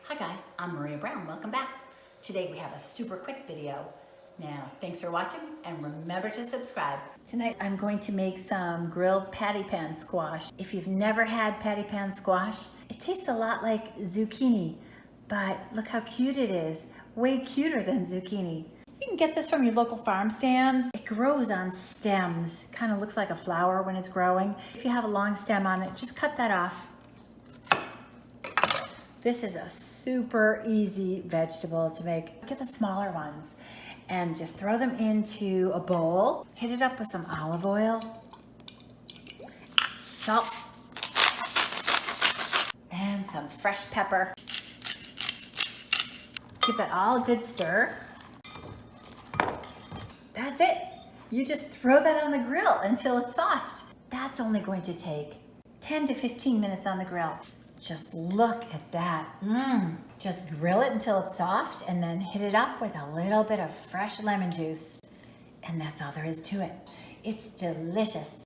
Hi guys, I'm Maria Brown. Welcome back. Today we have a super quick video. Now, thanks for watching and remember to subscribe. Tonight I'm going to make some grilled PattyPan squash. If you've never had PattyPan squash, it tastes a lot like zucchini, but look how cute it is. Way cuter than zucchini. You can get this from your local farm stand. It grows on stems. Kind of looks like a flower when it's growing. If you have a long stem on it, just cut that off. This is a super easy vegetable to make. Get the smaller ones and just throw them into a bowl. Hit it up with some olive oil, salt, and some fresh pepper. Give that all a good stir. That's it. You just throw that on the grill until it's soft. That's only going to take 10 to 15 minutes on the grill. Just look at that. Just grill it until it's soft and then hit it up with a little bit of fresh lemon juice. And that's all there is to it. It's delicious.